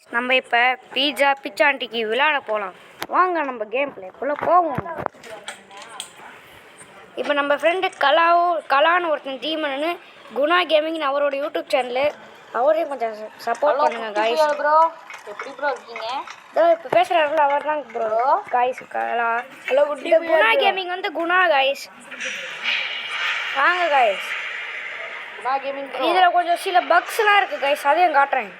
நம்ம இப்போ பிச்சாண்டிக்கு விளையாட போகலாம். வாங்க நம்ம கேம் பிளேக்குள்ளே போவோம். இப்போ நம்ம ஃப்ரெண்டு கலான்னு ஒருத்தன் டீமன்னு குணா கேமிங்னு அவரோட யூடியூப் சேனலு, அவரையும் கொஞ்சம் சப்போர்ட் பண்ணுங்க காய்ஸ். ப்ரோ எப்படி ப்ரோ இருக்கீங்க? இதோ இப்போ பேசுகிறாருல அவர் தான் ப்ரோ காய்ஸ். கலா ஹலோ குணா கேமிங் வந்து குணா காய்ஸ். வாங்க காய்ஸ். Guna gaming bro. இதில் கொஞ்சம் சில பக்ஸ்லாம் இருக்குது காய்ஸ், அதையும் காட்டுறேன்.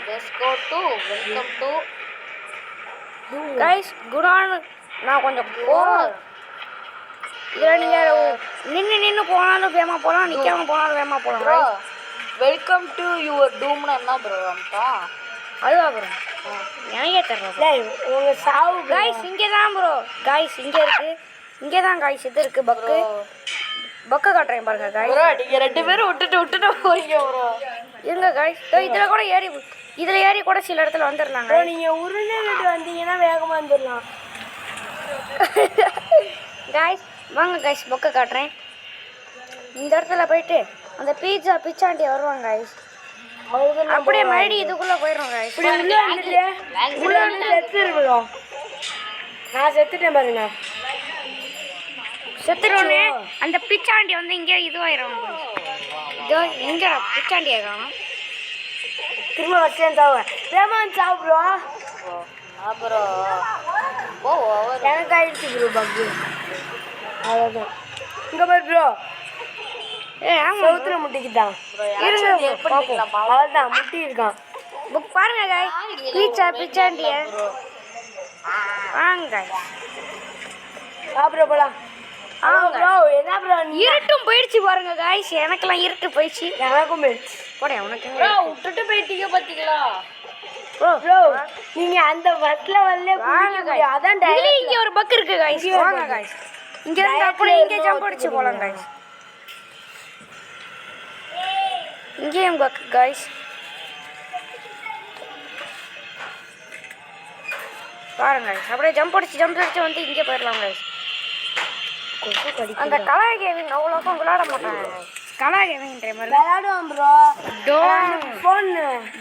Let's go to welcome to guys. குணான்னு நான் கொஞ்சம் போகிறோம். இதில் நீங்கள் நின்று போனாலும் வேகமாக போகலாம், நிற்காம போனாலும் வேகமாக போகலாம். ப்ரோ வெல்கம் டு யுவர் டூம்னா என்ன ப்ரோ அம்மா? அதுவா ப்ரோ? எனக்கே தெரியல. உங்கள் சாவு காய்ஸ் இங்கே தான் ப்ரோ. காய்ஸ் இங்கே இருக்குது, இங்கே தான் காய்ஸ் இது இருக்குது. பக்கு காட்டுறேன் பாருங்க காய்ஸ். ப்ரோ நீங்கள் ரெண்டு பேரும் விட்டுட்டு போறீங்க ப்ரோ. இருங்க காய்ஸ். இதில் கூட இதில் ஏறி கூட சில இடத்துல வந்துடலாங்க. நீங்கள் உருளைட்டு வந்தீங்கன்னா வேகமாக வந்துடலாம். காய்ஸ் வாங்க காய்ஸ், பொக்க காட்டுறேன். இந்த இடத்துல போயிட்டு அந்த பிச்சாண்டி வருவாங்க காய்ஸ். அப்படியே மறுபடியும் இதுக்குள்ளே போயிடும் காய்ஸ். உள்ள வந்து செத்துருவோம். நான் செத்துட்டேன் பாருங்க. செத்துருவோன்னு அந்த பிச்சாண்டி வந்து இங்கே இதுவாயிரும். இதோ எங்கே பிச்சாண்டி ஆகணும். திரும்ப வச்சேன் சாவுவேன். வேமான் சாவு ப்ரோ. ப்ரோ எனக்கு ஆயிடுச்சு ப்ரோ பக்கு. அவ்வளோதான். இங்கே போய் ப்ரோ சவுத்துல முட்டிக்கிட்டான். அவ்வளோதான் முட்டி இருக்கான். புக் பாருங்க காய்ஸ். பிச்சாண்டிய வாங்க காய்ஸ். ப்ரோ போலாம். ப்ரோ என்ன ப்ரோ இருட்டும் போயிடுச்சு பாருங்க காய்ஸ். எனக்கெல்லாம் இருட்டு போயிடுச்சு. எனக்கும் போயிடுச்சு. போட உனக்கு விட்டுட்டு போயிட்டீங்க பார்த்தீங்களா ப்ரோ? ப்ரோ நீங்க அந்த பஸ்ல வரல வாங்க காய்ஸ். அதான் இதுல இங்க ஒரு பக் இருக்கு காய்ஸ். வாங்க காய்ஸ். இங்க இருந்து அப்படியே இங்கே ஜம்ப் அடிச்சு போலாம் காய்ஸ். இங்கேயும் பக் காய்ஸ். பாருங்க காய்ஸ், அப்படியே ஜம்ப் அடிச்சு வந்து இங்கே போயிடலாம் காய்ஸ். அந்த கலா கேமிங் அவ்வளோக்கும் விளையாட மாட்டாங்க. கலா கேமிங் டைமர் விளையாடுவோம் ப்ரோ.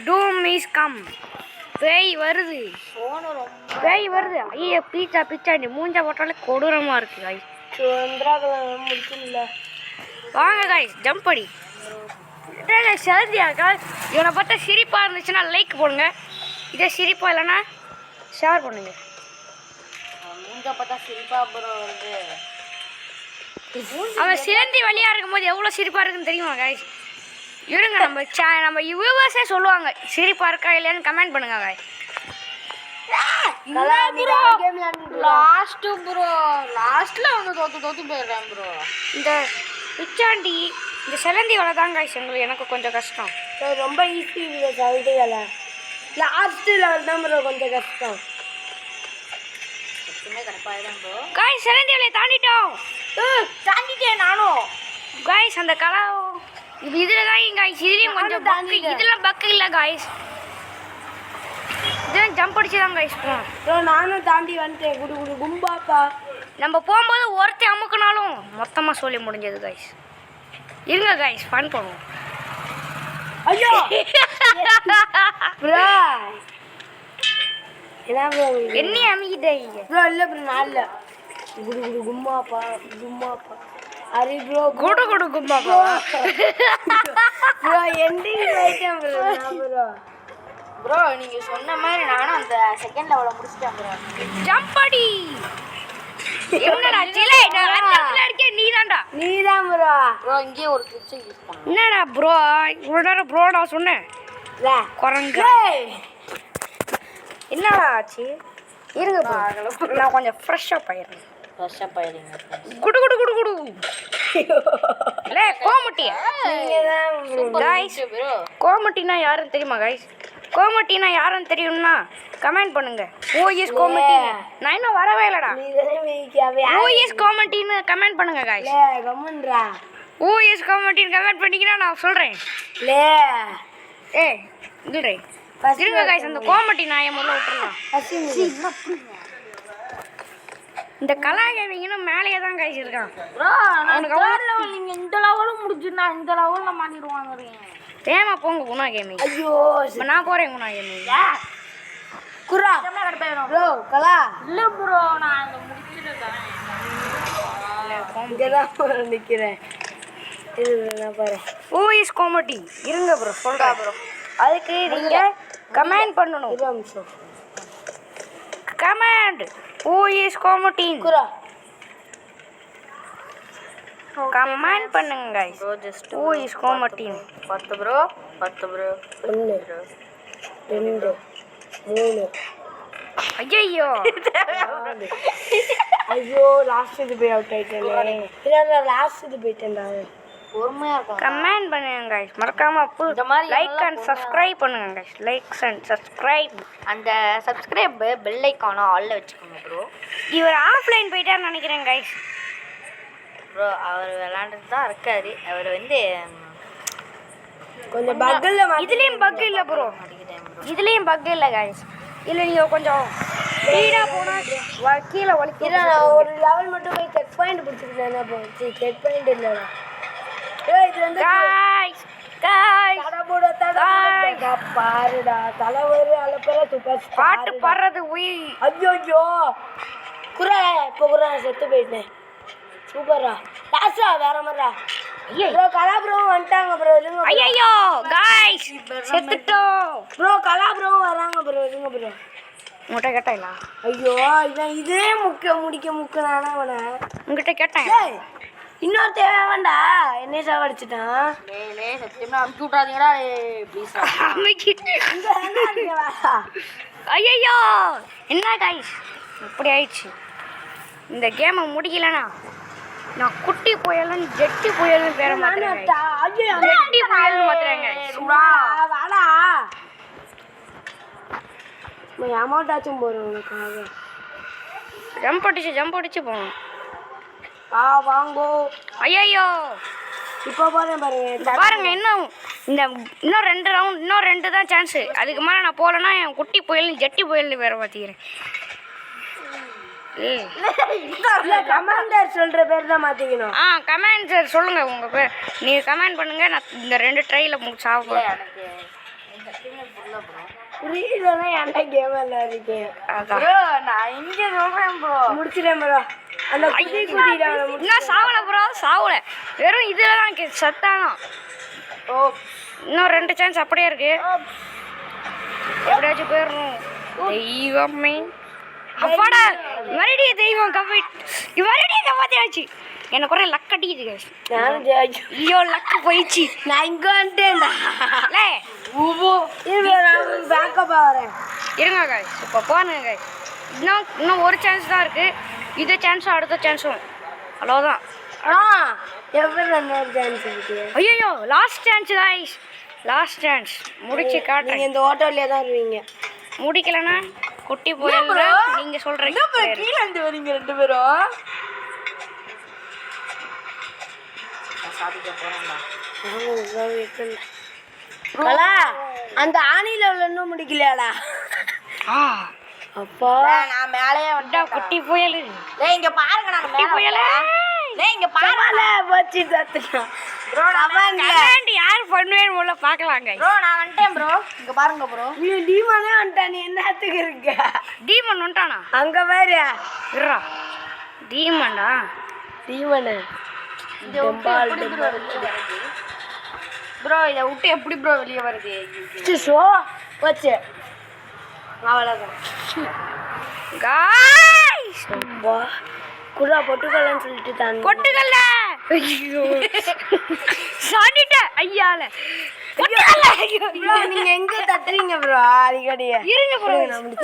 Doom is come. பேய் வருது. பேய் வருது. ஐயோ பிச்சாண்டி மூஞ்சா போட்டாலே கொடூரமாக இருக்குது காய்ஸ். முடிச்சுல வாங்க காய்ஸ் ஜம்ப் அடி. செலந்தியா காய்ஸ். இவனை பார்த்தா சிரிப்பாக இருந்துச்சுன்னா லைக் போடுங்க. இதே சிரிப்பா இல்லைன்னா ஷேர் பண்ணுங்க. மூஞ்சா பார்த்தா சிரிப்பா ப்ரோ வந்து அவன் சிலந்தி வழியாக இருக்கும்போது எவ்வளோ சிரிப்பாக இருக்குன்னு தெரியுமா காய்ஸ்? இருங்க நம்ம வியூவர்ஸே சொல்லுவாங்க சிரிப்பாக இருக்கா இல்லையான்னு கமெண்ட் பண்ணுங்க காய்ஸ். லாஸ்ட்ல வந்து தோத்து போயிடுறேன் ப்ரோ. இந்த பிச்சாண்டி இந்த சிலந்தி வலை தான் காய்ஸ் எனக்கு கொஞ்சம் கஷ்டம். ரொம்ப ஈஸி இல்லை சவுண்டு வேலை. லாஸ்ட் லெவல் தான் ப்ரோ கொஞ்சம் கஷ்டம். காய்ஸ் சிலந்தி வலையை தாண்டிட்டேன் நானும் காய்ஸ். அந்த கலா இதில் தான் காய்ஸ். இதுலேயும் கொஞ்சம் பக்கு. இதெல்லாம் பக்கு இல்லை காய்ஸ். இதெல்லாம் ஜம்ப் அடிச்சு தான் காய்ஸ் போகணும். ப்ரோ நானும் தாண்டி வந்துட்டேன். குடு கும்பாப்பா. நம்ம போகும்போது ஒருத்தர் அமுக்குனாலும் மொத்தமாக சொல்லி முடிஞ்சது காய்ஸ். இருங்க காய்ஸ் ஃபன் பண்ணுவோம். ஐயோ ப்ரோ என்ன ப்ரோ என்ன அமுக்கிட்டீங்க ப்ரோ? இல்லை ப்ரோ நான் இல்லை. குடு கும்பாப்பா. அரி ப்ரோ குடு கும்பாப்பா. ப்ரோ எண்டிங் ஆயிட்டேன் ப்ரோ. ப்ரோ நீங்க சொன்ன மாதிரி நானும் அந்த செகண்ட் லெவலை முடிச்சிட்டேன் ப்ரோ. ஜம்ப் அடி. என்னடா சிலை நான் அந்த இடத்துல இருக்கேன். நீதான் ப்ரோ இங்கே ஒரு ட்ரிக்ஸ் யூஸ் பண்ணு. என்னடா ப்ரோ இவ்வளோ நேரம் ப்ரோ நான் சொன்னேன் குரங்கு. என்னடா ஆச்சு? இருங்க ப்ரோ நான் கொஞ்சம் ஃப்ரெஷ்ஷாக போயிடுறேன். குடு இல்லை கோமட்டி. காய்ஸ் கோமட்டினா யாருன்னு தெரியுமா காய்ஸ்? கோமட்டினா யாருன்னு தெரியும்னா கமெண்ட் பண்ணுங்க. ஓஎஸ் கோமட்டி. நான் இன்னும் வரவே இல்லைடா. ஓஎஸ் கோமட்டின்னு கமெண்ட் பண்ணுங்க காய்ஸ். ஓஎஸ் கோமட்டின்னு கமெண்ட் பண்ணிங்கன்னா நான் சொல்கிறேன். இல்லை இருங்க காய்ஸ். அந்த கோமட்டி நான் என் முதல்ல விட்டுருலாம். இந்த கலா கேமிங்னும் மேலேயே தான் காய்ச்சி இருக்கான். அவனுக்கு நீங்கள் இந்த லெவலும் முடிச்சுன்னா இந்த லெவலில் மாட்டிடுவாங்க. ஏமா போங்க குணா கேமிங். ஐயோ இப்போ நான் போகிறேன் குணா கேமிங். குரா ப்ரோ கலா இல்லை ப்ரோ நான் இதை முடிச்சிருக்கேன். இங்கே தான் நிற்கிறேன். இது நான் பாரு. ஹூ இஸ் கோமட்டி? இருங்க ப்ரோ சொல்கிறேன் ப்ரோ. அதுக்கு நீங்கள் கமெண்ட் பண்ணணும். 2 நிமிஷம். கமெண்ட் ஹூ இஸ் கோமட்டி குரா கமெண்ட் பண்ணுங்க guys. Bro just who is கோமட்டி? 10 ப்ரோ 10 ப்ரோ 1 2 3 ஐயோ ஐயோ லாஸ்ட் இது போய் அவுட் ஆயிட்டேனே. இல்ல லாஸ்ட் இது போயிட்டேன்டா. பொறுமையாக இருக்கும். கமெண்ட் பண்ணுங்க guys. மறக்காம இந்த மாதிரி லைக் அண்ட் சப்ஸ்கிரைப் பண்ணுங்க guys. Likes and subscribe. அந்த சப்ஸ்கிரைப் பெல் ஐக்கானை ஆல்ல வச்சுக்கோங்க ப்ரோ. இவர் ஆஃப்லைன் போயிட்டாருன்னு நினைக்கிறேன் guys. ப்ரோ அவர் விளாண்டுட்டு தான் இருக்காரு. அவர் வந்து கொஞ்சம் பக்கல்ல இதுலயும் பக் இல்ல ப்ரோ. மாட்டிக்கிட்டேன் ப்ரோ. இதுலயும் பக் இல்ல guys. இல்ல நீங்க கொஞ்சம் ஸ்பீடா போனா கீழே இல்ல வலிக்கிற. நான் ஒரு லெவல் மட்டும் போய் செக் பாயிண்ட் பிடிச்சிட்டேன். போச்சு செக் பாயிண்ட் இல்லடா. ஏய் இது வந்து guys தடபுட தடபுட பாருடா. தலைவர் அலப்பற சூப்பர் பாட்டு பாடுறது உய். ஐயோ குரா இப்போ குரா செத்து போயிட்டேன். சூப்பரா லாஸ்டா வேற மாதிரிடா. ப்ரோ கலா ப்ரோ வந்துட்டாங்க ப்ரோ. இருங்க ஐயோ guys செத்துட்டோம். ப்ரோ கலா ப்ரோ வராங்க ப்ரோ. இருங்க ப்ரோ. உங்கள்கிட்ட கேட்டேங்களா? ஐயோ இவன் இதே முடிக்க நானா அவனை. உங்ககிட்ட கேட்டேன். ஏய் இன்னொரு தேவைண்டா. என்னைய சாவடிச்சிட்டான். லே சத்தியமா அமுச்சு விட்றாதீங்கடா ப்ளீஸ். ஐயோ என்ன guys இப்படி ஆயிடுச்சு. இந்த கேமை முடிக்கலனா நான் குட்டி புயல்னு ஜெட்டி புயல்னு பேரை மாத்துறேன் guys. ஜெட்டி புயல்னு மாத்துறேங்க. வாடா அமௌண்டாச்சும் போறோம் உனக்காக. ஜம்ப் அடிச்சு போகணும். வாங்கோ. ஐயோ இப்போ போறேன் பாருங்க. பாருங்க இன்னும் 2 ரவுண்ட் இன்னும் 2 தான் சான்ஸு. அதுக்கு மேலே நான் போகலன்னா என் குட்டி புயல்னு ஜெட்டி புயல்னு பேரை மாற்றிக்கிறேன். கமாண்டர் சொல்ற பேர் தான் மாத்திக்கணும். கமெண்ட் சார் சொல்லுங்க உங்க பேர். நீங்க கமெண்ட் பண்ணுங்க. நான் இந்த 2 ட்ரைல சாப்பிடுறேன். புரியலன்னா என்ன கேம் எல்லாம் இருக்கு. ப்ரோ நான் இங்க சொல்றேன் ப்ரோ. முடிச்சிட்டேன் ப்ரோ. அந்த இன்னும் சாவல ப்ரோ சாவல. வெறும் இதுல தான் சத்தானா. ஓ இன்னும் 2 சான்ஸ் அப்படியே இருக்கு. எப்படியாச்சும் போயிடணும். தெய்வமே அப்பாடா மறுபடியும் தெய்வம் மறுபடியும் கப்பாத்தியாச்சு. எனக்கு ஒரே லக் அடிக்குது guys. ஐயோ லக்கு போயிடுச்சு. நான் இங்க வந்துட்டேன்டா. லே பேக்கப் வரேன். இருங்க guys. இப்போ போனுங்க guys. இன்னும் ஒரு சான்ஸ் தான் இருக்கு. இது சான்ஸும் அடுத்த சான்ஸும் அவ்வளோதான். எவ்வளோ இன்னொரு சான்ஸ் இருக்கு. ஐயோ last chance guys. Last chance முடிச்சு காட்டுறேன். நீங்க இந்த ஹோட்டல்லே தான் இருவீங்க. முடிக்கலனா குட்டி புயல் நீங்க சொல்றீங்க. கீழ இருந்து வரீங்க 2 பேரும். சாதிக்க போறேன்டா. கலா அந்த ஆணில இன்னும் முடிக்கலையாடா. அப்பா நான் மேலேயே வந்தா குட்டி புயல். டேய் இங்க பாருங்க நான் குட்டி புயல். டேய் இங்க பாருங்க போச்சு சத்துட்டான். ப்ரோ கமெண்ட் யார் பண்ணுவேன்னு உள்ள பார்க்கலாம் guys. ப்ரோ நான் வந்துட்டேன் ப்ரோ. இங்க பாருங்க ப்ரோ. நீ டீமனே வந்துட்டா. நீ என்னத்துக்கு இருக்க? டீமன் வந்துட்டானா? அங்க பாரு. இருடா டீமன்டா. டீமனு இத விட்டு எப்படி ப்ரோ வெளிய வருது? ப்ரோ இத விட்டு எப்படி ப்ரோ வெளிய வருது? சோ போச்சு அவ்வளவுதான் guys. அப்பா குடா பொட்டுக்கலன்னு சொல்லிட்டு தான் பொட்டுக்கல்ல. ஐயோ சாடிட்ட ஐயால பொட்டுக்கல்ல. ப்ரோ நீங்க எங்க தட்டுறீங்க ப்ரோ அடிக்கடி. இருங்க ப்ரோ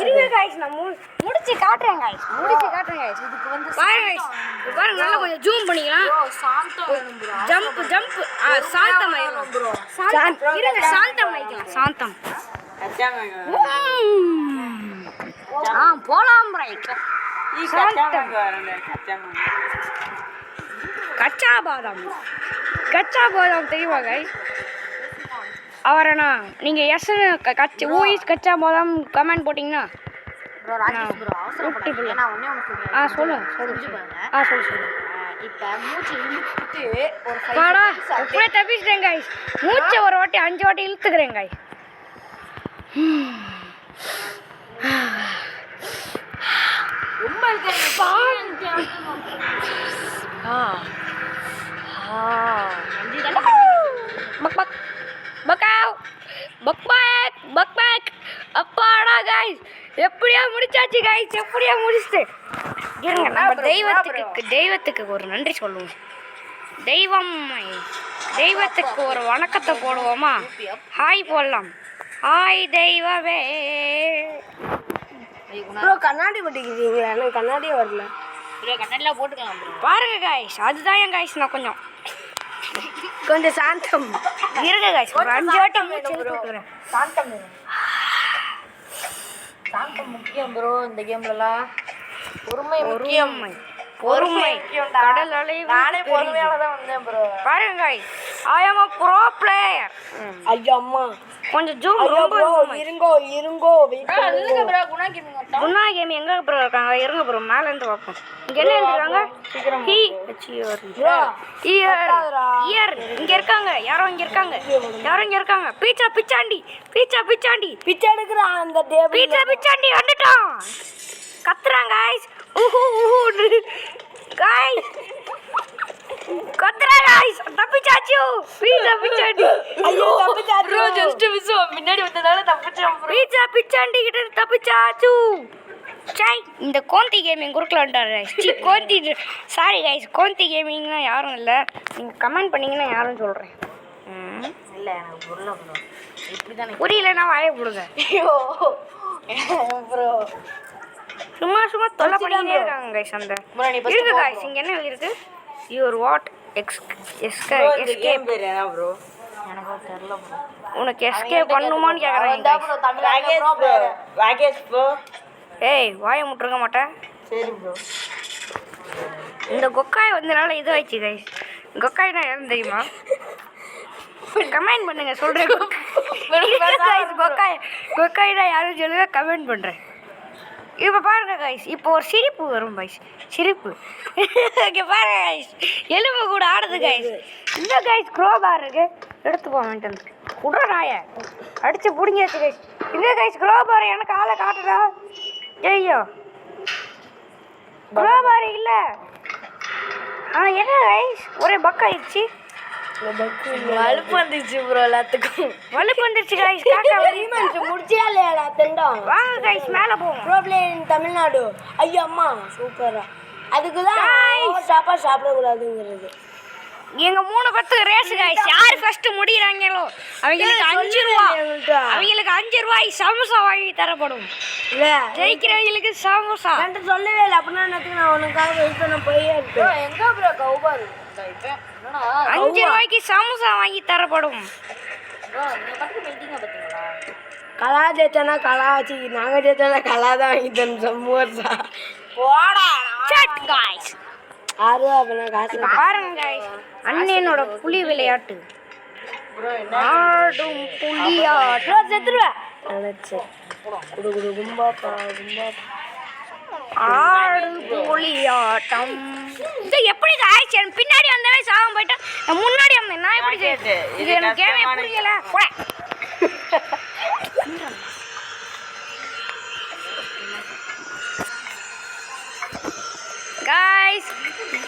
இருங்க guys. நான் முடிச்சு காட்டுறேன் guys. இதுக்கு வந்து பாருங்க guys. பாருங்க நல்லா கொஞ்சம் ஜூம் பண்ணிக்கலாம். ப்ரோ சாந்தம் வேணும் ப்ரோ. ஜம்ப் சாந்தம் ஆயிரும் ப்ரோ. இருங்க சாந்தம் ஆயிக்கலாம். சாந்தம் கச்சாங்க. போலாம் ரைட். கச்சா பாதாம் தெரியுமா guys? அவரண்ணா நீங்கள் எஸ் ஊயிஸ் கச்சா பாதாம் கமெண்ட் போட்டிங்கன்னா ப்ரோ ராஜேஷ் ப்ரோ அவசரப்படாதீங்க. நான் ஒண்ணே ஒன்னு சொல்றேன். சொல்லுங்க. சொல்லு பாருங்க. சொல்லு. இப்போ மூச்சு இழுத்துட்டு ஒரு 5 வாடா seconds அப்படியே தப்பிச்சிட்டேன் guys. மூச்சை ஒரு வாட்டி 5 வாட்டி இழுத்துக்கிறேன் guys. ரொம்ப பக் பக் பக்காவ் பக் பக் பக் பக் அப்பாடா guys. எப்படியா முடிச்சாச்சு guys. எப்படியா முடிச்சிட்டு இருங்க நம்ம தெய்வத்துக்கு ஒரு நன்றி சொல்லுவோம். தெய்வத்துக்கு ஒரு வணக்கத்தை போடுவோமா? ஹாய் போடலாம். ஹாய் தெய்வமே. ப்ரோ கண்ணாடி போட்டுக்கிறீங்களா? எனக்கு கண்ணாடியே வரல. கண்ணாடிலாம் போட்டுக்கலாம் ப்ரோ. பாருங்க guys, அதுதான் என் guys. நான் கொஞ்சம் சாந்தம் இருங்க guys. ஒரு 5 வாட்டி மூச்சு இழுத்துக்கிறேன். சாந்தம் முக்கியம் ப்ரோ இந்த கேம்லலாம். பொறுமை கடல் அலை. நானே பொறுமையால தான் வந்தேன் ப்ரோ. பாருங்க guys, I am a pro player. ஐயோ அம்மா கொஞ்சம் ஜூம் ரொம்ப இருங்கோ வெயிட் அதுக்கு ப்ரோ குணா கேமிங் வந்தா. குணா கேம் எங்க ப்ரோ இருக்காங்க? இருங்க ப்ரோ, மேல இருந்து பார்ப்போம். இங்க என்ன எழுதிருக்காங்க? ஹி இயர் இங்க இருக்காங்க. யாரோ இங்க இருக்காங்க. பீச்சா பிச்சாண்டி பிச்சை எடுக்கிறான் அந்த டேபிள். பீச்சா பிச்சாண்டி வந்துட்டான். கத்துறாங்க guys. guys கத்துறாங்க guys. தப்பிச்சாச்சு. பீச்சா பிச்சாண்டி. ஐயோ தப்பிச்சாச்சு ப்ரோ ஜஸ்ட் மிஸ் முன்னாடி வந்ததால தப்பிச்சேன் ப்ரோ. பீச்சா பிச்சாண்டி கிட்ட தப்பிச்சாச்சு. சாய் இந்த கோந்தி கேமிங் குறுக்கில் வந்துட்டாரு guys. கோந்தி சாரி guys. கோந்தி கேமிங்னா யாரும் இல்லை. நீங்கள் கமெண்ட் பண்ணீங்கன்னா யாரும் சொல்கிறேன். இல்ல எனக்கு புரியல ப்ரோ. இப்படி தானே புரியலன்னா வாயை போடுங்க. ஐயோ ப்ரோ. சும்மா தொல்லை பண்ணிக்கிட்டே இருக்காங்க guys. அந்த ப்ரோ நீ இருக்கு guys. இங்கே என்ன எழுதிருக்கு? Your what escape. பேர் என்ன ப்ரோ? எனக்கு தெரியல ப்ரோ. உனக்கு எஸ்கேப் பண்ணுமான்னு கேட்குறேன். ப்ரோ தமிழ்ல ப்ரோ. ராகேஷ் ப்ரோ. ஏய் வாயை முட்டுருக்க மாட்டேன். சரி ப்ரோ. இந்த கொக்காய் வந்தனால இது ஆயிடுச்சு guys. கொக்காய்னா யாரும் தெரியுமா? கமெண்ட் பண்ணுங்க சொல்கிறேன். கொக்காய்னா யாரும் சொல்லுங்க, கமெண்ட் பண்ணுறேன். இப்போ பாருங்க guys, இப்போ ஒரு சிரிப்பு வரும் guys. சிரிப்பு இங்கே பாருங்க guys. எலும்பு கூட ஆடுது guys. இந்த guys க்ரோபார் இருக்கு. எடுத்து போவேன்ட்டு குடுறாய அடிச்சு பிடிங்கியாச்சு guys. இந்த guys க்ரோபார் எனக்கு ஆளை காட்டுடா. ஐயோ க்ரோபார் இல்லை. என்ன guys ஒரே பக் ஆயிடுச்சு. வலுப்பு வந்துச்சு ப்ரோ. எல்லாத்துக்கும் வலுப்பு வந்துருச்சு guys. காக்கா முடிச்சியா இல்லையாடா தெண்டம்? வாங்க guys மேலே போவோம். Bro play in Tamil Nadu. ஐயோ அம்மா சூப்பரா. அதுக்குதான் சாப்பாடு சாப்பிடக்கூடாதுங்கிறது. எங்க 3 பேத்துக்கு ரேஸ் guys. யார் ஃபர்ஸ்ட் முடியறாங்களோ அவங்களுக்கு 5 ரூபாய் சமோசா வாங்கி தரப்படும். இல்ல ஜெயிக்கிறவங்களுக்கு சமோசா. என்கிட்ட சொல்லவே இல்லை. அப்படின்னா என்னத்துக்கு நான் உனக்காக வெயிட் பண்ண போயே ப்ரோ. இருக்கேன். எங்க ப்ரோ கௌபால் இப்போ என்னடா 5 ரூபாய்க்கு சமோசா வாங்கி தரப்படும். ப்ரோ நீங்க பத்தி மீட்டிங்க பாத்தீங்களா? கலா ஜெயிச்சானா கலா வச்சு, நாங்க ஜெயிச்சானா கலா தான் வாங்கி தரணும். சமோசா போடா. சட் guys. 6 ரூபா அப்படின்னா காசு. பாருங்க guys, அண்ணனோட புலி விளையாட்டு. ப்ரோ என்ன ஆடும் புலியாட்டம். செத்துருவேன் நினைச்சேன். குடு கும்பா ஆடும் புலியாட்டம். இது எப்படி guys? என் பின்னாடி வந்தவன் சாகம் போயிட்டான். நான் முன்னாடி வந்தேன். நான் எப்படி செய்யுது? இது எனக்கு கேமே புரியல. போடா. guys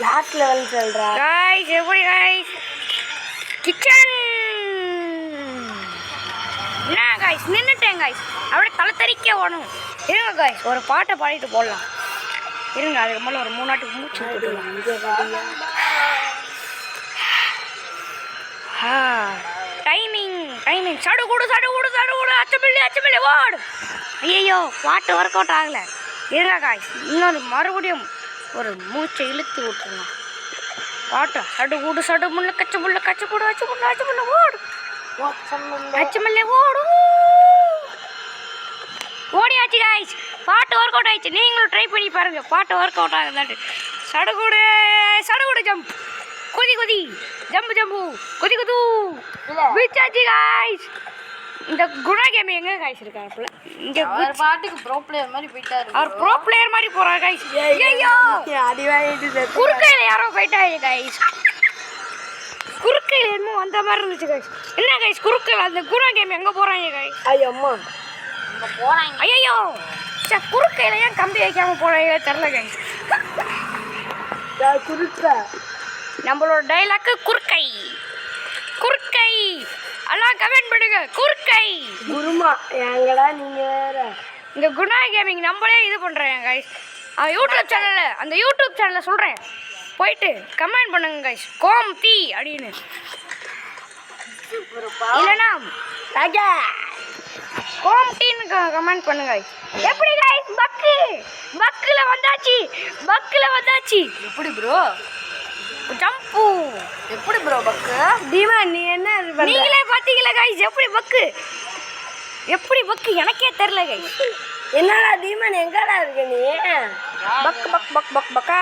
லாஸ்ட் லெவல் சொல்றா. guys எப்படி guys? கிச்சன் என்ன guys? நின்னுட்டேன் guys. அப்படியே தலை தெறிக்க ஓடணும். இருங்க guys, ஒரு பாட்டை பாடிட்டு போடலாம். இருங்க அதுக்கு மேலே ஒரு 3 நாட்டுக்கு மூச்சு விட்டுடலாம். டைமிங் சடுகுடு அச்சமில்லி ஓடு. ஐயோ பாட்டு ஒர்க் அவுட் ஆகலை. இருங்க guys, இன்னொரு மறுபடியும் ஒரு மூச்சை இழுத்து விட்டுருங்க. பாட்டு சடுகுடு கச்சமுள்ள ஓடு. அச்சமில்லை ஓடு. ஓடியாச்சு guys. பாட்டு ஒர்க் அவுட் ஆயிடுச்சு. நீங்களும் ட்ரை பண்ணி பாருங்க. பாட்டு ஒர்க் அவுட் ஆகுதாட்டு. சடுகுடு ஜம்ப். குதி ஜம்பு குதி குது. பிச்சாச்சு guys. இந்த குணா கேம் எங்க காய்ஸ் இருக்காருல இங்க அவர் பாட்டுக்கு ப்ரோ பிளேயர் மாதிரி போயிட்டாரு அவர் ப்ரோ பிளேயர் மாதிரி போறாரு गाइस ஐயோ அடி வாங்கிட்டு குறுக்கையில யாரோ போயிட்டாங்க गाइस குறுக்கையில என்னமோ அந்த மாதிரி இருந்துச்சு गाइस என்ன गाइस குறுக்கையில அந்த குணா கேம் எங்க போறாங்க गाइस ஐயோ அம்மா அங்க போறாங்க. ஐயோ குறுக்கையில ஏன் கம்பி வைக்காம போறாங்க தெரியல गाइस குறுக்க நம்மளோட டைலாக் குறுக்கை குறுக்கை எல்லாம் கமெண்ட் பண்ணுங்க குறுக்கை குருமா எங்கடா நீங்க வேற இந்த குணா கேமிங் நம்மளே இது பண்ணுறேன் கைஸ் யூடியூப் சேனலில் அந்த யூடியூப் சேனலில் சொல்கிறேன் போயிட்டு கமெண்ட் பண்ணுங்க கைஸ் கோம் தீ அப்படின்னு இல்லைனா கோம் டீன்னு கமெண்ட் பண்ணுங்க guys. எப்படி கைஸ் பக்கில் வந்தாச்சு எப்படி ப்ரோ ஜம்பு எப்படி ப்ரோ பக்கு தீமா நீ என்ன இது பண்ற நீங்களே பார்த்தீங்களா கைஸ் எப்படி பக்கு எனக்கே தெரியல கைஸ் என்னடா தீமன் எங்கடா இருக்க நீ பக்கா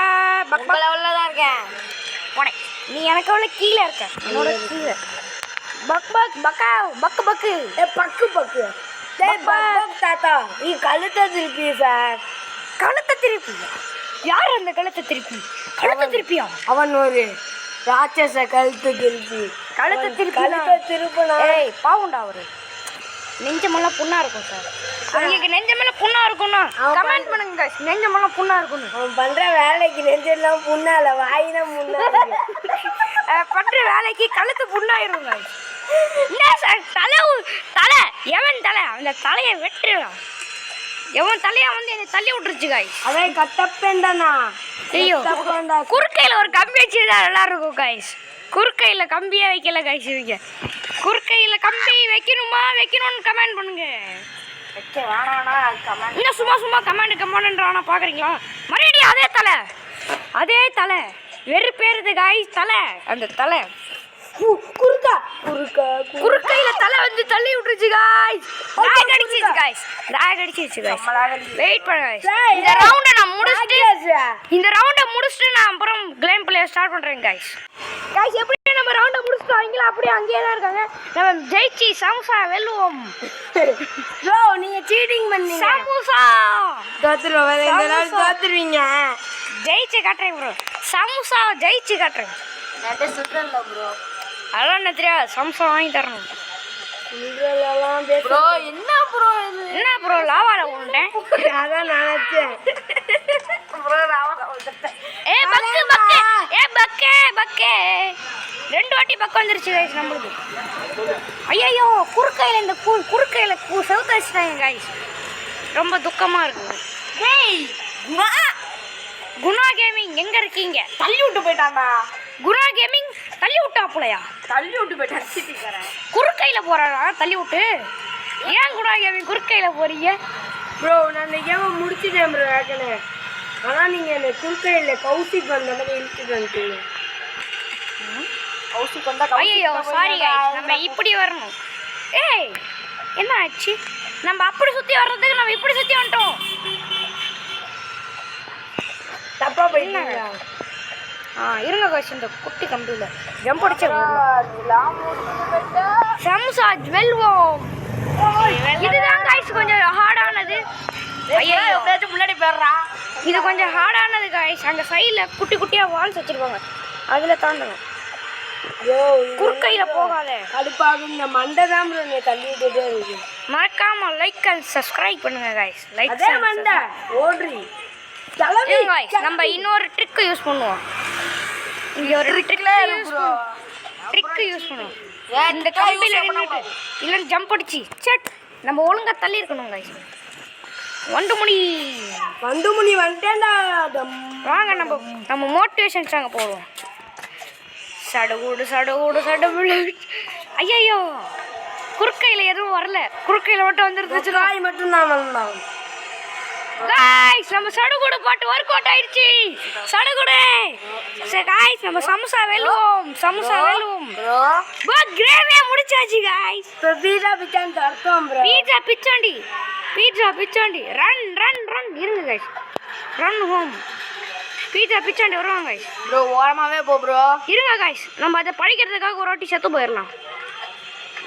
லெவல்ல தான் இருக்கேன் போனே நீ எனக்கு அவ்வளோ கீழே இருக்க என்னோட கீழே பக்கு ஏ பக்கு பக்கு டேய் பக் தாத்தா நீ கழுத்தை திருப்பி சார் கழுத்தை திருப்பி யார் அந்த கழுத்தை திருப்பியா அவன் ஒரு ராட்சச கழுத்து திருப்பி கழுத்தை திருப்பினா ஏய் பாவுண்டா அவரு நெஞ்சமெல்லாம் புண்ணா இருக்கும் சார் உங்களுக்கு நெஞ்சமெல்லாம் புண்ணா இருக்கும்னா கமெண்ட் பண்ணுங்க guys. நெஞ்சமெல்லாம் புண்ணா இருக்கும்னு அவன் பண்ற வேலைக்கு நெஞ்செல்லாம் புண்ணால வாயினா முன்னா பண்ற வேலைக்கு கழுத்து புண்ணாயிரும் guys. என்ன சார் தலை எவன் தலை அந்த தலையை வெட்டுறான் எவன் தலையா வந்து என்னை தள்ளி விட்டுருச்சு guys. அவன் கட்டப்பேன்டானா ஐயோ குறுக்கையில ஒரு கம்பி வச்சுதான் நல்லா இருக்கும் guys. குறுக்கையில கம்பியே வைக்கல guys இவங்க குறுக்கையில கம்பி வைக்கணும்னு கமெண்ட் பண்ணுங்க வைக்க வேணானா கமெண்ட் இன்னும் சும்மா கமெண்ட்றானா பாக்குறீங்களா மறுபடியும் அதே தலை வெறு பேருது guys தலை அந்த தலை குறுக்கையில தலை வந்து தள்ளி விட்டுருச்சு guys. லாக் அடிச்சிருச்சு guys வெயிட் பண்ணுங்க guys. இந்த ரவுண்ட நான் முடிச்சிட்டு நான் அப்புறம் கேம் பிளே ஸ்டார்ட் பண்றேன் guys. எப்படி நம்ம ரவுண்ட முடிச்சிட்டோம் அவங்கள அப்படியே அங்கேயே தான் இருக்காங்க. நம்ம ஜெயிச்சி சமோசா வெல்லுவோம். ப்ரோ நீங்க சீட்டிங் பண்ணீங்க சமோசா தோத்துருவீங்க இந்த நாள் தோத்துருவீங்க ஜெயிச்சு காட்டுறேன் ப்ரோ சமோசா ஜெயிச்சு காட்டுறேன் நட்ட சுத்தல ப்ரோ அதெல்லாம் என்ன தெரியாது சமோசா வாங்கி தரணும் இதெல்லாம் ப்ரோ என்ன ப்ரோ இது என்ன ப்ரோ லாவால விழுந்தேன் அதான் நினைச்சேன் ப்ரோ ராவா வந்துட்டேன் பக்கே ரெண்டு வாட்டி பக்கம் வந்துருச்சு guys நம்மளுக்கு ஐயோ குறுக்கையில செவுத்து வச்சுட்டாங்க guys ரொம்ப துக்கமா இருக்கு டேய் குணா கேமிங் எங்க இருக்கீங்க தள்ளி விட்டு போய்ட்டான்டா குணா கேமிங் தள்ளி விட்டாப்புலையா தள்ளி விட்டு போய்ட்டான் சீட்டிங்கறேன் குறுக்கையில போறாரா தள்ளி விட்டு ஏன் குணா கேமிங் குறுக்கையில போறீங்க ப்ரோ நான் இந்த கேமை முடிச்சிட்டேன் ப்ரோ ஏற்கனவே ஆனால் நீங்கள் என்ன குறுக்கையில் கௌசிக் வந்த மாதிரி இழுத்துட்டு வந்துட்டீங்க கௌசிக் வந்தா ஐயோ சாரி guys நம்ம இப்படி வரணும் ஏய் என்ன ஆச்சு நம்ம அப்படி சுத்தி வர்றதுக்கு நம்ம இப்படி சுத்தி வந்துட்டோம் தப்பா போயிட்டீங்களா இருங்க guys இந்த குட்டி கம்பியில ஜம்ப் அடிச்ச சம்சா வெல்வோம் இதுதான் guys கொஞ்சம் ஹார்டானது ஐயோ எப்படியாச்சும் முன்னாடி போயிடுறா இது கொஞ்சம் ஹார்டானது guys அங்க சைடுல குட்டி குட்டியா வால்ஸ் வச்சிருப்பாங்க அதுல தாண்டணும் குறுக்கையில போகாத கடுப்பாகும் இந்த மண்டை தான் ப்ரோ நீ தள்ளி விட்டுட்டே இருக்கு மறக்காம லைக் அண்ட் சப்ஸ்கிரைப் பண்ணுங்க guys லைக் அதே மண்டை ஓடுறி guys நம்ம இன்னொரு ட்ரிக் யூஸ் பண்ணுவோம் இங்க ஒரு ட்ரிக் யூஸ் பண்ணுவோம் இந்த கம்பியில நின்னுட்டு இல்ல ஜம்ப் அடிச்சி சட் நம்ம ஒழுங்கா தள்ளி இருக்கணும் guys வண்டுமுனி வந்துட்டேன்டா வாங்க நம்ம மோட்டிவேஷன் சாங் போடுவோம் சடுகுடு ஐயோ குறுக்கையில எதுவும் வரல குறுக்கையில மட்டும் வந்துருந்துச்சு காய் மட்டும் தான் வந்தான் गाइस நம்ம சடுகுடு பாட்டு வொர்க் அவுட் ஆயிடுச்சு சடுகுடு गाइस நம்ம சமோசா வெல்லுவோம் ப்ரோ கிரேவியா முடிச்சாச்சு गाइस இப்போ பீட்சா பிச்சான் தர்த்தம் ப்ரோ பீட்சா பிச்சாண்டி ரன் இருங்க गाइस ரன் ஹோம் பீட்சா பிச்சாண்டி வருவாங்க गाइस ப்ரோ ஓரமாவே போ ப்ரோ இருங்க गाइस நம்ம அத படிக்கிறதுக்காக ஒரு வாட்டி செத்து போயிரலாம்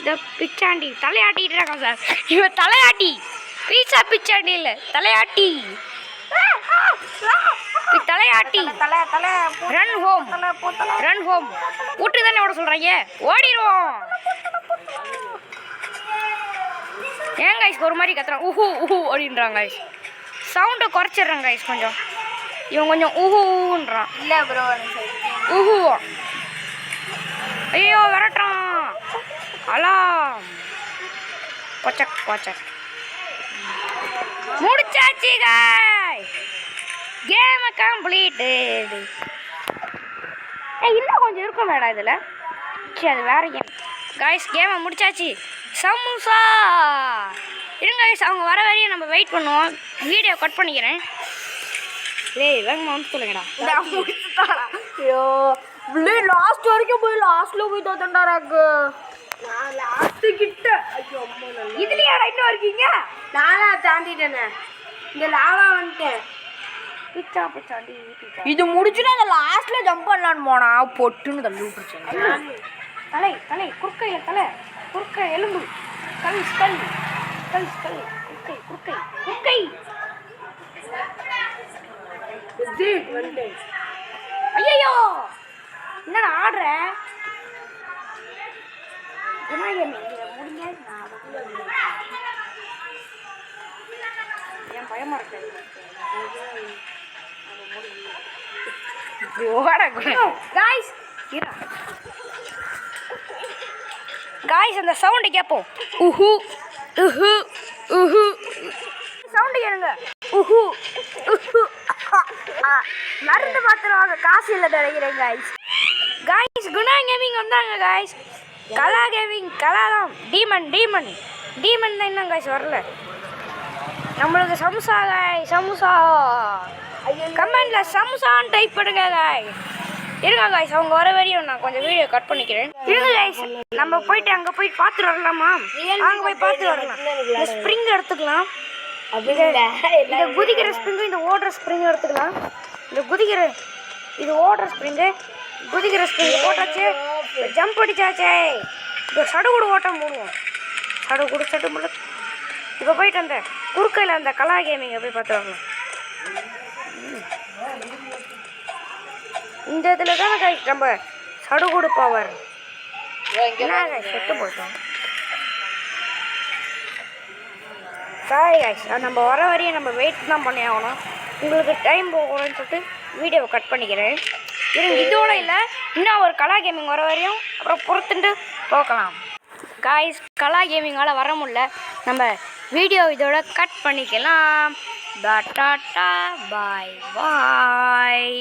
இந்த பிச்சாண்டி தலையாட்டிட்டு இருக்கான் சார். இவன் தலையாட்டி, பீஸா பிச்சாண்டி இல்லை தலையாட்டி, தலையாட்டி. Run home, run home. விட்டு தானே ஓட சொல்றாங்க, ஓடிடுவோம். ஏன் கைஸ் ஒரு மாதிரி கத்துறான், ஊஹூ ஊஹூ அப்படின்றாங்க கைஸ். சவுண்டை குறைச்சிடுறாங்க கைஸ் கொஞ்சம். இவன் கொஞ்சம் ஊஹூன்றான். இல்லை ப்ரோ ஊஹூ. ஐயோ விரட்டுறான். அலாம் கொச்சக் கொச்சக். முடிச்சாச்சு guys, கேம் கம்ப்ளீட்டட். இன்னும் கொஞ்சம் இருக்கும் மேடம் இதில். சரி அது வேற கேம் guys. கேமை முடிச்சாச்சு. சமோசா இருங்க guys, அவங்க வர வரையும் நம்ம வெயிட் பண்ணுவோம். வீடியோ கட் பண்ணிக்கிறேன். டேய் வேகமாக வந்து சொல்லுங்கடா. ஐயோ பிள்ளை லாஸ்ட் வரைக்கும் போய் லாஸ்ட்ல போய் தோத்தண்டாராக்கு. நான் லாஸ்ட் கிட்ட ஐயோ அம்மா நல்லா இதுலயாடா இன்னும் இருக்கீங்க? நானா தாண்டிட்டேனே, இங்க லாவா வந்துட்டேன். பிச்சா பிச்சாண்டி பிச்சா. இது முடிச்சுனா அந்த லாஸ்ட்ல ஜம்ப் பண்ணலான்னு போனா பொட்டுன்னு தள்ளி விட்டுருச்சேன். தலை தலை குறுக்கையில தலை, குறுக்கை எலும்பு, கல் ஸ்கல், கல் ஸ்கல், குறுக்கை குறுக்கை குறுக்கை. ஐயோ என்னடா ஆடுற? என்ன கேம் முடிஞ்ச? என் பயமா இருக்கு. guys guys அந்த சவுண்ட் கேட்போம். உஹு உஹு உஹு சவுண்ட் கேளுங்க. உஹு உஹு. மருந்து மாத்திரம் காசு இல்லை நினைக்கிறேன் guys. guys குணா கேமிங் வந்தாங்க guys. கலா கேமிங் கலாலாம். டீமன் டீமன் டீமன் தான் இன்னும் guys வரல. நம்மளுக்கு சமோசா guys, சமோசா. கமெண்ட்ல சமோசான்னு டைப் பண்ணுங்க guys. இருங்க guys, அவங்க வர வரையும் நான் கொஞ்சம் வீடியோ கட் பண்ணிக்கிறேன். இருங்க guys, நம்ம போயிட்டு அங்கே போய் பார்த்துட்டு வரலாமா? அங்கே போய் பார்த்துட்டு வரலாம். இந்த ஸ்ப்ரிங் எடுத்துக்கலாம். இந்த குதிக்கிற ஸ்ப்ரிங்கு, இந்த ஓடுற ஸ்ப்ரிங் எடுத்துக்கலாம். இந்த குதிக்கிற இது ஓடுற ஸ்ப்ரிங்கு, குதிக்கிற ஸ்ப்ரிங் போட்டாச்சு. ஜம்ப் அடிச்சாச்சே. இந்த சடுகுடு ஓட்டம் போடுவோம். சடுகுடு சடுகுடு. இப்போ போயிட்டு அந்த குறுக்கையில் அந்த கலா கேமிங்கை போய் பார்த்து வரலாம். இந்த இதில் தானே guys நம்ம சடுகுடு பவர். என்ன செட்டு போட்டோம். சாரி guys, நம்ம வர வரையும் நம்ம வெயிட் தான் பண்ணி ஆகணும். உங்களுக்கு டைம் போகணும்னு சொல்லிட்டு வீடியோவை கட் பண்ணிக்கிறேன். இருங்க இதோட இல்லை, இன்னும் ஒரு கலா கேமிங் வர வரையும் அப்புறம் பொறுத்துட்டு போகலாம். guys கலா கேமிங்கால் வர முடியல, நம்ம வீடியோ இதோட கட் பண்ணிக்கலாம். டாட்டா பாய் பாய்.